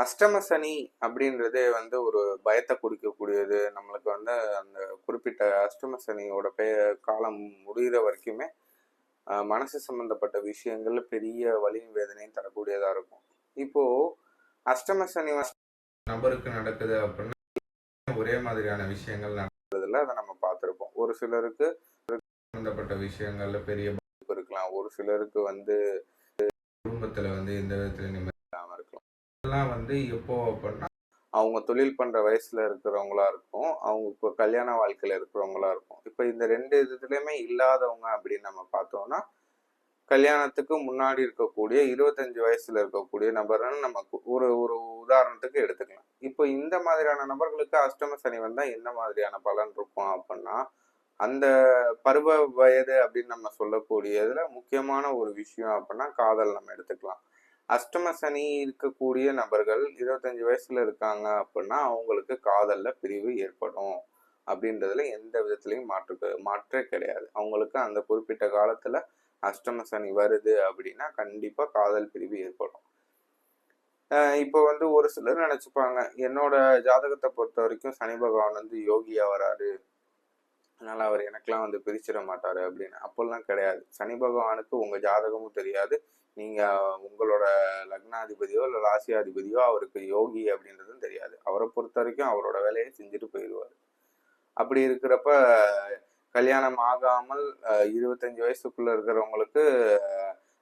அஷ்டம சனி அப்படின்றதே வந்து ஒரு பயத்தை குடிக்கக்கூடியது. நம்மளுக்கு வந்து அந்த குறிப்பிட்ட அஷ்டம சனியோட காலம் முடிகிற வரைக்குமே மனசு சம்பந்தப்பட்ட விஷயங்கள் பெரிய வலியும் வேதனையும் தரக்கூடியதா இருக்கும். இப்போ அஷ்டம சனி நபருக்கு நடக்குது அப்படின்னா ஒரே மாதிரியான விஷயங்கள் நடக்கிறதுல அதை நம்ம பார்த்துருப்போம். ஒரு சிலருக்கு சம்பந்தப்பட்ட விஷயங்கள்ல பெரிய பாதிப்பு இருக்கலாம். ஒரு சிலருக்கு வந்து குடும்பத்துல வந்து எந்த விதத்துல நிம்மதி இல்லாம இருக்கலாம். இதெல்லாம் வந்து எப்போ அப்படின்னா அவங்க தொழில் பண்ற வயசுல இருக்கிறவங்களா இருக்கும், அவங்க இப்போ கல்யாண வாழ்க்கையில இருக்கிறவங்களா இருக்கும். இப்போ இந்த ரெண்டு இதுலயுமே இல்லாதவங்க அப்படின்னு நம்ம பார்த்தோம்னா கல்யாணத்துக்கு முன்னாடி இருக்கக்கூடிய 25 வயசுல இருக்கக்கூடிய நபர்னு நமக்கு ஒரு ஒரு உதாரணத்துக்கு எடுத்துக்கலாம். இப்போ இந்த மாதிரியான நபர்களுக்கு அஷ்டம சனி வந்தா என்ன மாதிரியான பலன் இருக்கும் அப்படின்னா அந்த பருவ வயது அப்படின்னு நம்ம சொல்லக்கூடியதுல முக்கியமான ஒரு விஷயம் அப்படின்னா காதல் நம்ம எடுத்துக்கலாம். அஷ்டம சனி இருக்கக்கூடிய நபர்கள் 25 வயசுல இருக்காங்க அப்படின்னா அவங்களுக்கு காதல்ல பிரிவு ஏற்படும் அப்படின்றதுல எந்த விதத்துலையும் மாற்றே கிடையாது. அவங்களுக்கு அந்த குறிப்பிட்ட காலத்துல அஷ்டம சனி வருது அப்படின்னா கண்டிப்பா காதல் பிரிவு ஏற்படும். இப்போ வந்து ஒரு சிலர் நினைச்சுப்பாங்க, என்னோட ஜாதகத்தை பொறுத்த வரைக்கும் சனி பகவான் வந்து யோகியா வராரு, அதனால அவர் எனக்கெல்லாம் வந்து பிரிச்சிட மாட்டாரு அப்படின்னு. அப்பெல்லாம் கிடையாது. சனி பகவானுக்கு உங்க ஜாதகமும் தெரியாது, நீங்க உங்களோட லக்னாதிபதியோ இல்லை ராசியாதிபதியோ அவருக்கு யோகி அப்படின்றதும் தெரியாது. அவரை பொறுத்த வரைக்கும் அவரோட வேலையை செஞ்சுட்டு போயிடுவார். அப்படி இருக்கிறப்ப கல்யாணம் ஆகாமல் 25 வயசுக்குள்ள இருக்கிறவங்களுக்கு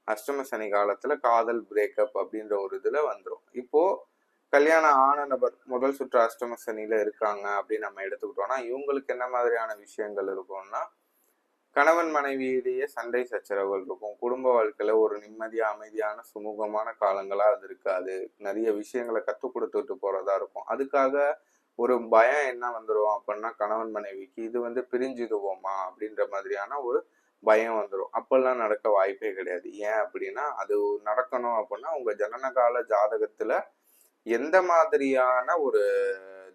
அஷ்டம சனி காலத்துல காதல் பிரேக்கப் அப்படின்ற ஒரு இதுல வந்துடும். இப்போ கல்யாணம் ஆன நபர் முதல் சுற்று அஷ்டம சனியில இருக்காங்க அப்படின்னு நம்ம எடுத்துக்கிட்டோம்னா இவங்களுக்கு என்ன மாதிரியான விஷயங்கள் இருக்கும்னா கணவன் மனைவியிலேயே சண்டை சச்சரவுகள் இருக்கும். குடும்ப வாழ்க்கையில ஒரு நிம்மதியா அமைதியான சுமூகமான காலங்களா அது இருக்காது. நிறைய விஷயங்களை கற்றுக் கொடுத்துட்டு போறதா இருக்கும். அதுக்காக ஒரு பயம் என்ன வந்துடும் அப்படின்னா கணவன் மனைவிக்கு இது வந்து பிரிஞ்சிடுவோமா அப்படின்ற மாதிரியான ஒரு பயம் வந்துடும். அப்பெல்லாம் நடக்க வாய்ப்பே கிடையாது. ஏன் அப்படின்னா அது நடக்கணும் அப்படின்னா உங்க ஜனன கால ஜாதகத்துல எந்த மாதிரியான ஒரு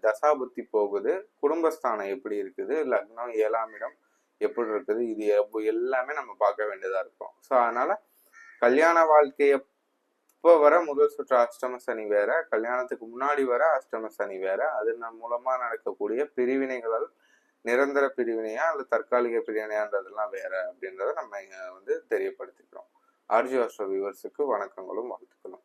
தசாபுத்தி போகுது, குடும்பஸ்தானம் எப்படி இருக்குது, லக்னம் 7ஆம் இடம் எப்படி இருக்குது, இது எல்லாமே நம்ம பார்க்க வேண்டியதா இருக்கும். ஸோ அதனால கல்யாண வாழ்க்கைய இப்போ வர முதல் சுற்று அஷ்டம சனி வேற, கல்யாணத்துக்கு முன்னாடி வர அஷ்டம சனி வேற. அது நம் மூலமா நடக்கக்கூடிய பிரிவினைகளால் நிரந்தர பிரிவினையா அல்லது தற்காலிக பிரிவினையான்றதெல்லாம் வேற அப்படின்றத நம்ம இங்க வந்து தெரியப்படுத்திக்கிறோம். ஆர்ஜி ஆஸ்ட்ரோ வியூவர்ஸுக்கு வணக்கங்களும் வாழ்த்துக்களும்.